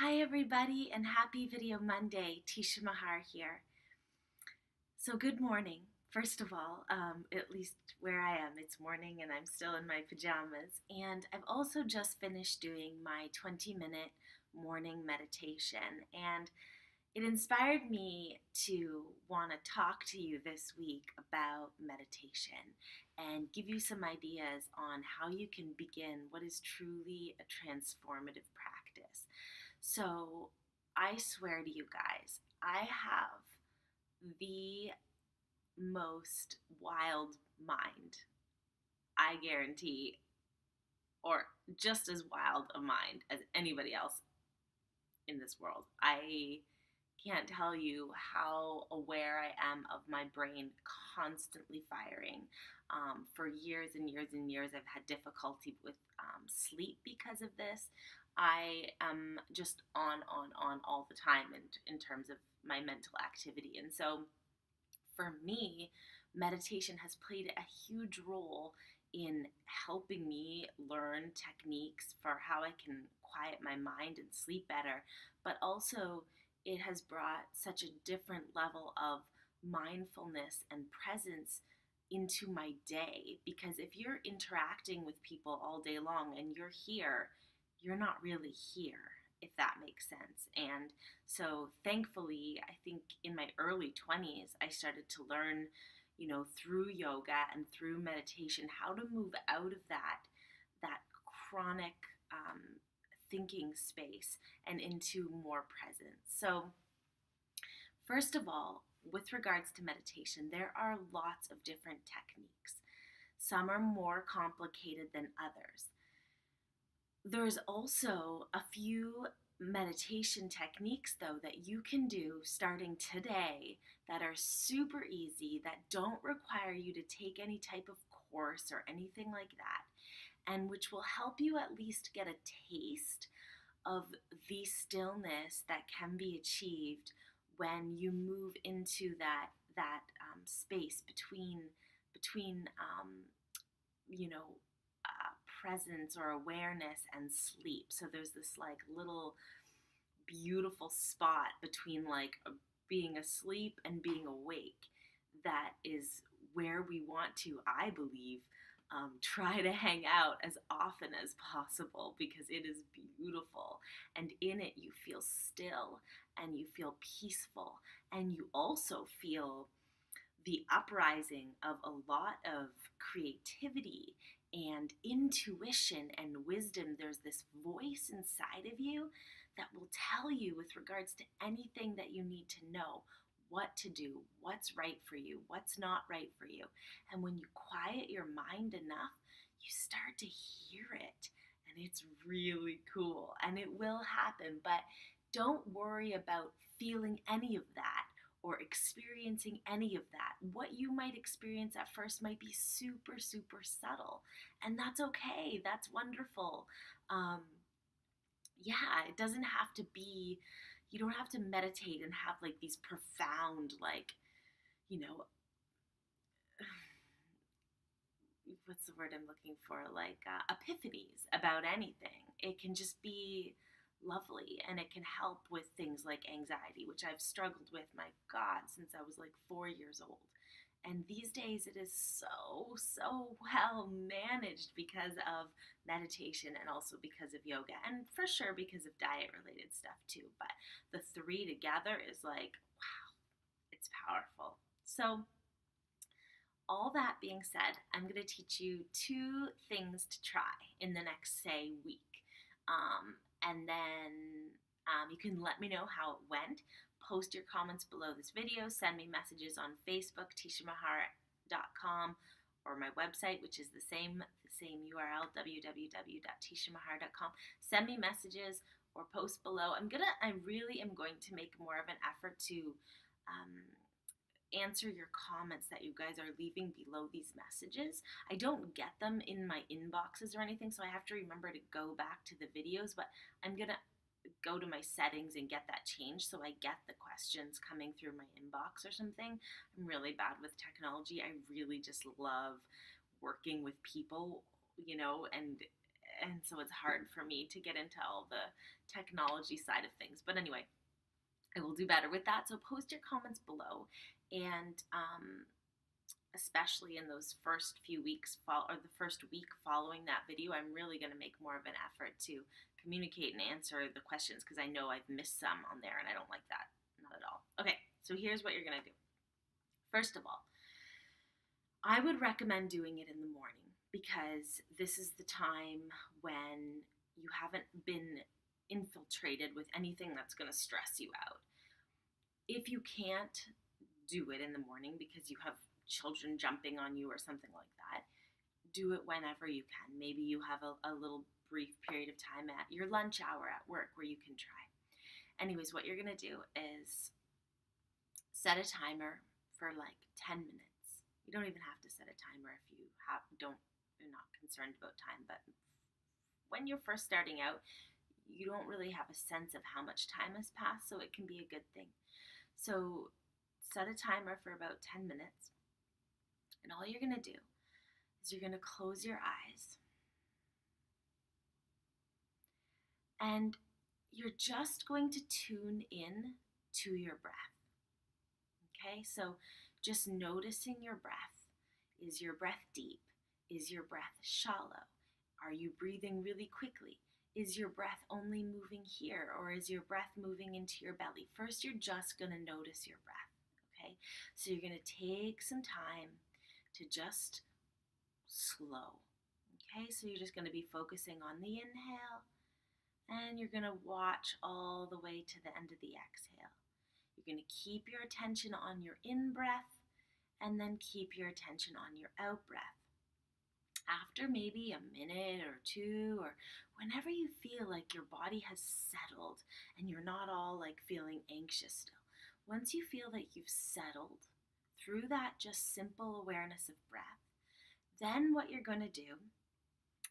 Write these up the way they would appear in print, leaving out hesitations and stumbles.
Hi everybody and happy Video Monday. Teshia here. So good morning. First of all, at least where I am, it's morning and I'm still in my pajamas. And I've also just finished doing my 20-minute morning meditation. And it inspired me to want to talk to you this week about meditation and give you some ideas on how you can begin what is truly a transformative practice. So, I swear to you guys, I have the most wild mind, I guarantee, or just as wild a mind as anybody else in this world. I can't tell you how aware I am of my brain constantly firing. For years and years and years, I've had difficulty with sleep because of this. I am just on all the time in terms of my mental activity. And so for me, meditation has played a huge role in helping me learn techniques for how I can quiet my mind and sleep better, but also it has brought such a different level of mindfulness and presence into my day. Because if you're interacting with people all day long and you're here, you're not really here, if that makes sense. And so thankfully, I think in my early 20s, I started to learn, through yoga and through meditation, how to move out of that chronic thinking space and into more presence. So first of all, with regards to meditation, there are lots of different techniques. Some are more complicated than others. There's also a few meditation techniques, though, that you can do starting today that are super easy, that don't require you to take any type of course or anything like that, and which will help you at least get a taste of the stillness that can be achieved when you move into that space between presence or awareness and sleep. So there's this like little beautiful spot between like being asleep and being awake that is where we want to, I believe, try to hang out as often as possible, because it is beautiful, and in it you feel still and you feel peaceful, and you also feel the uprising of a lot of creativity and intuition and wisdom. There's this voice inside of you that will tell you, with regards to anything that you need to know, what to do, what's right for you, what's not right for you. And when you quiet your mind enough, you start to hear it. And it's really cool. And it will happen. But don't worry about feeling any of that or experiencing any of that. What you might experience at first might be super, super subtle. And that's okay. That's wonderful. It doesn't have to be, you don't have to meditate and have like these profound, like, you know, what's the word I'm looking for? Like epiphanies about anything. It can just be lovely, and it can help with things like anxiety, which I've struggled with, my God, since I was like 4 years old. And these days it is so well managed because of meditation, and also because of yoga, and for sure because of diet related stuff too. But the three together is like, wow, it's powerful. So all that being said, I'm going to teach you 2 things to try in the next, say, week. And then you can let me know how it went. Post your comments below this video. Send me messages on Facebook, teshiamahar.com, or my website, which is the same URL, www.teshiamahar.com. Send me messages or post below. I really am going to make more of an effort to answer your comments that you guys are leaving below these messages. I don't get them in my inboxes or anything, so I have to remember to go back to the videos, but I'm gonna go to my settings and get that changed so I get the questions coming through my inbox or something. I'm really bad with technology. I really just love working with people, and so it's hard for me to get into all the technology side of things. But anyway, I will do better with that. So post your comments below, and especially in those first few weeks or the first week following that video, I'm really going to make more of an effort to communicate and answer the questions, because I know I've missed some on there and I don't like that. Not at all. Okay, so here's what you're going to do. First of all, I would recommend doing it in the morning, because this is the time when you haven't been infiltrated with anything that's going to stress you out. If you can't do it in the morning because you have children jumping on you or something like that, do it whenever you can. Maybe you have a little brief period of time at your lunch hour at work where you can try. Anyways, what you're going to do is set a timer for like 10 minutes. You don't even have to set a timer if you're not concerned about time, but when you're first starting out, you don't really have a sense of how much time has passed, so it can be a good thing. So set a timer for about 10 minutes. And all you're going to do is you're going to close your eyes. And you're just going to tune in to your breath. Okay, so just noticing your breath. Is your breath deep? Is your breath shallow? Are you breathing really quickly? Is your breath only moving here, or is your breath moving into your belly? First, you're just going to notice your breath. Okay, so you're going to take some time to just slow. Okay, so you're just going to be focusing on the inhale, and you're going to watch all the way to the end of the exhale. You're going to keep your attention on your in-breath, and then keep your attention on your out-breath. After maybe a minute or two, or whenever you feel like your body has settled and you're not all like feeling anxious still, once you feel that you've settled through that just simple awareness of breath, then what you're going to do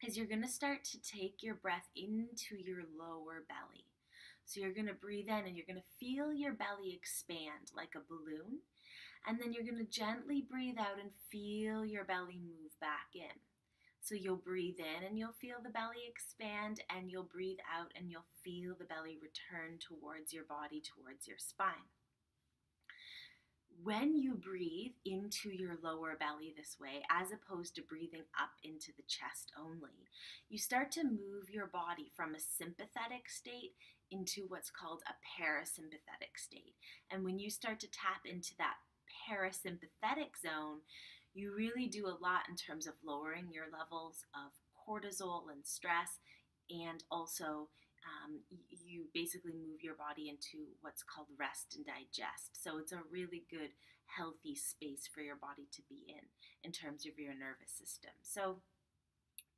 is you're going to start to take your breath into your lower belly. So you're going to breathe in and you're going to feel your belly expand like a balloon, and then you're going to gently breathe out and feel your belly move back in. So you'll breathe in and you'll feel the belly expand, and you'll breathe out and you'll feel the belly return towards your body, towards your spine. When you breathe into your lower belly this way, as opposed to breathing up into the chest only, you start to move your body from a sympathetic state into what's called a parasympathetic state. And when you start to tap into that parasympathetic zone, you really do a lot in terms of lowering your levels of cortisol and stress, and also you basically move your body into what's called rest and digest. So it's a really good, healthy space for your body to be in terms of your nervous system. So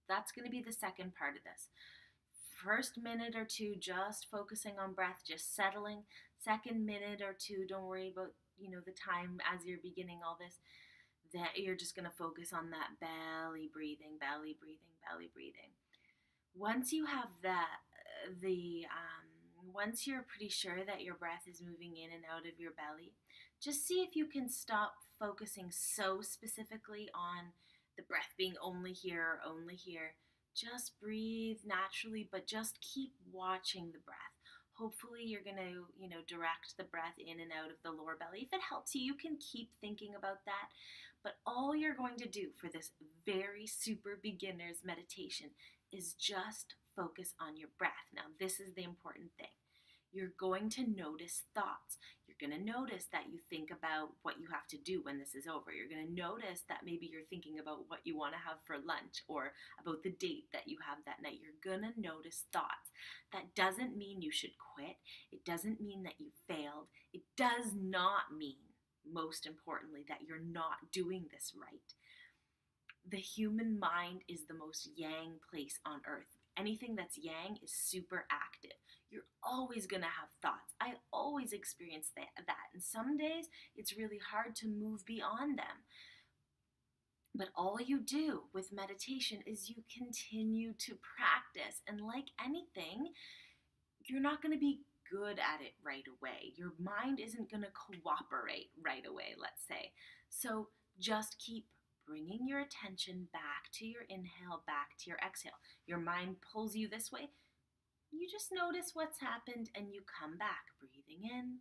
that's going to be the second part of this. First minute or two, just focusing on breath, just settling. Second minute or two, don't worry about, the time as you're beginning all this. That you're just going to focus on that belly breathing, belly breathing, belly breathing. Once you have that, once you're pretty sure that your breath is moving in and out of your belly, just see if you can stop focusing so specifically on the breath being only here or only here. Just breathe naturally, but just keep watching the breath. Hopefully you're going to, direct the breath in and out of the lower belly. If it helps you, you can keep thinking about that. But all you're going to do for this very super beginner's meditation is just focus on your breath. Now, this is the important thing. You're going to notice thoughts. You're going to notice that you think about what you have to do when this is over. You're going to notice that maybe you're thinking about what you want to have for lunch, or about the date that you have that night. You're going to notice thoughts. That doesn't mean you should quit. It doesn't mean that you failed. It does not mean, most importantly, that you're not doing this right. The human mind is the most yang place on earth. Anything that's yang is super active. You're always going to have thoughts. I always experience that. And some days it's really hard to move beyond them. But all you do with meditation is you continue to practice. And like anything, you're not going to be good at it right away. Your mind isn't going to cooperate right away, let's say. So just keep bringing your attention back to your inhale, back to your exhale. Your mind pulls you this way, You just notice what's happened and you come back, breathing in,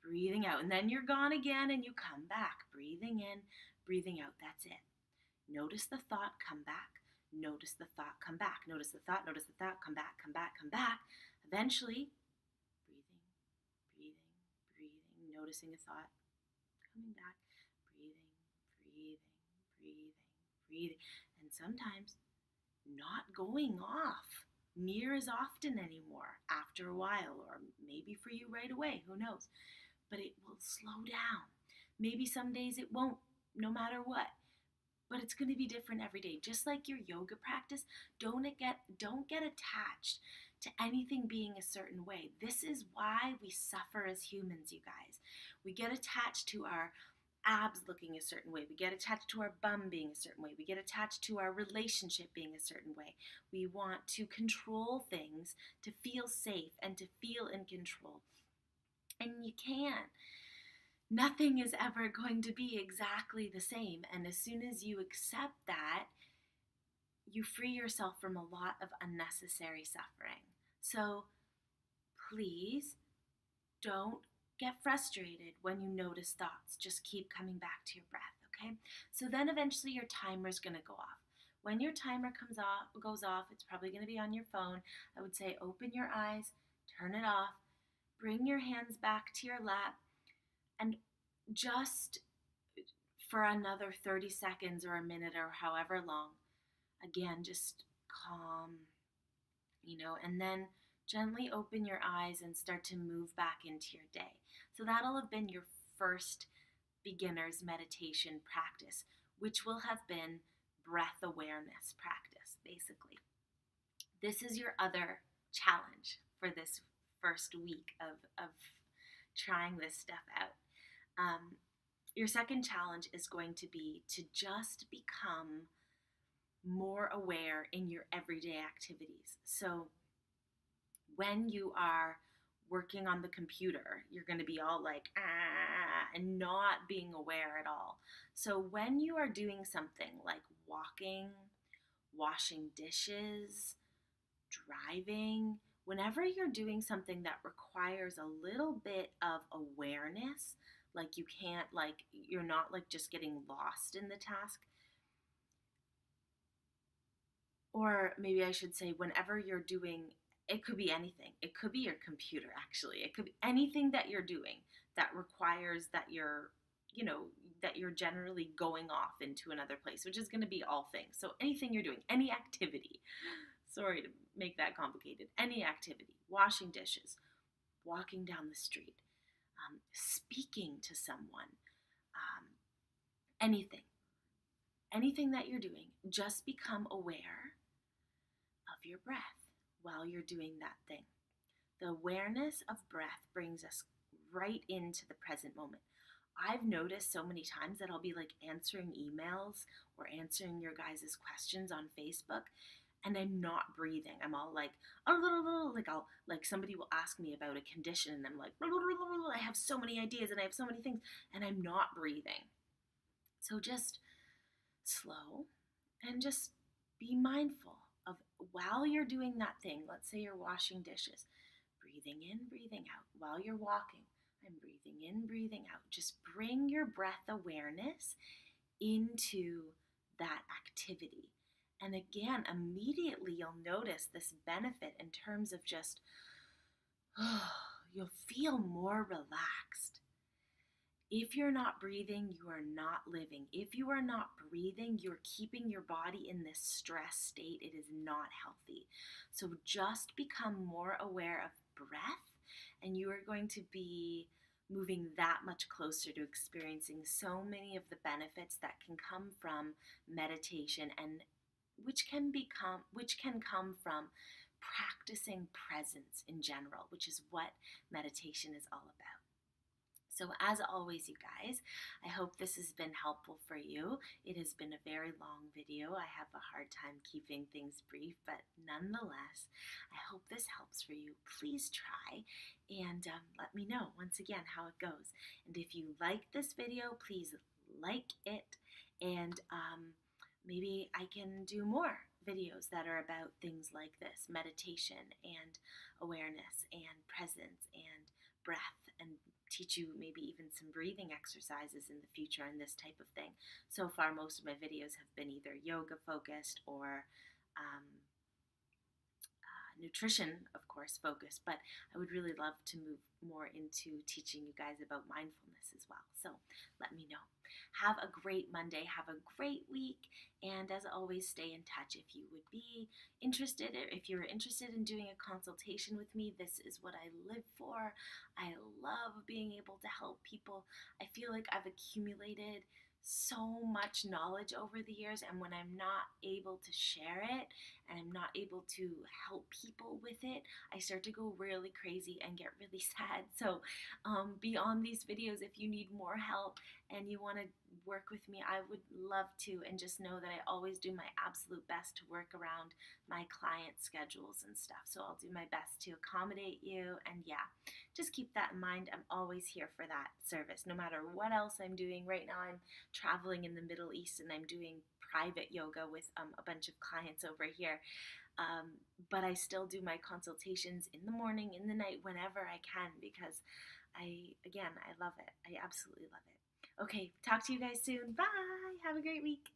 breathing out. And then you're gone again and you come back, breathing in, breathing out. That's it. Notice the thought, come back. Notice the thought, come back. Notice the thought, come back, come back, come back. Eventually, breathing, breathing, breathing, noticing a thought, coming back, breathing, breathing, breathing, breathing. And sometimes not going off near as often anymore after a while, or maybe for you right away, who knows. But it will slow down. Maybe some days it won't, no matter what. But it's going to be different every day. Just like your yoga practice, don't get attached to anything being a certain way. This is why we suffer as humans, you guys. We get attached to our abs looking a certain way. We get attached to our bum being a certain way. We get attached to our relationship being a certain way. We want to control things to feel safe and to feel in control. And you can't. Nothing is ever going to be exactly the same. And as soon as you accept that, you free yourself from a lot of unnecessary suffering. So please don't get frustrated when you notice thoughts. Just keep coming back to your breath, okay? So then eventually your timer is going to go off. When your timer goes off, it's probably going to be on your phone. I would say open your eyes, turn it off, bring your hands back to your lap, and just for another 30 seconds or a minute or however long, again, just calm, and then gently open your eyes and start to move back into your day. So that'll have been your first beginner's meditation practice, which will have been breath awareness practice, basically. This is your other challenge for this first week of trying this stuff out. Your second challenge is going to be to just become more aware in your everyday activities. So when you are working on the computer, you're going to be all like, and not being aware at all. So when you are doing something like walking, washing dishes, driving, whenever you're doing something that requires a little bit of awareness, like you can't, like, you're not like just getting lost in the task. Or maybe I should say, whenever you're doing, it could be anything. It could be your computer, actually. It could be anything that you're doing that requires that that you're generally going off into another place, which is going to be all things. So anything you're doing, any activity. Sorry to make that complicated. Any activity, washing dishes, walking down the street, speaking to someone, anything that you're doing, just become aware of your breath while you're doing that thing. The awareness of breath brings us right into the present moment. I've noticed so many times that I'll be like answering emails or answering your guys' questions on Facebook, and I'm not breathing. I'm all like, like somebody will ask me about a condition, and I'm like, I have so many ideas and I have so many things, and I'm not breathing. So just slow and just be mindful of, while you're doing that thing, let's say you're washing dishes, breathing in, breathing out. While you're walking, I'm breathing in, breathing out. Just bring your breath awareness into that activity. And again, immediately you'll notice this benefit in terms of just, you'll feel more relaxed. If you're not breathing, you are not living. If you are not breathing, you're keeping your body in this stress state. It is not healthy. So just become more aware of breath, and you are going to be moving that much closer to experiencing so many of the benefits that can come from meditation, and which can come from practicing presence in general, which is what meditation is all about. So as always, you guys, I hope this has been helpful for you. It has been a very long video. I have a hard time keeping things brief, but nonetheless, I hope this helps for you. Please try and let me know once again how it goes. And if you like this video, please like it, and maybe I can do more videos that are about things like this: meditation and awareness and presence and breath, and teach you maybe even some breathing exercises in the future and this type of thing. So far, most of my videos have been either yoga focused or um, nutrition, of course, focused, but I would really love to move more into teaching you guys about mindfulness as well. So let me know. Have a great Monday. Have a great week. And as always, stay in touch. If you would be interested, if you're interested in doing a consultation with me, this is what I live for. I love being able to help people. I feel like I've accumulated so much knowledge over the years, and when I'm not able to share it and I'm not able to help people with it, I start to go really crazy and get really sad. So beyond these videos, if you need more help and you want to work with me, I would love to. And just know that I always do my absolute best to work around my client schedules and stuff. So I'll do my best to accommodate you. And yeah, just keep that in mind. I'm always here for that service, no matter what else I'm doing. Right now I'm traveling in the Middle East and I'm doing private yoga with a bunch of clients over here. But I still do my consultations in the morning, in the night, whenever I can, because I love it. I absolutely love it. Okay, talk to you guys soon. Bye. Have a great week.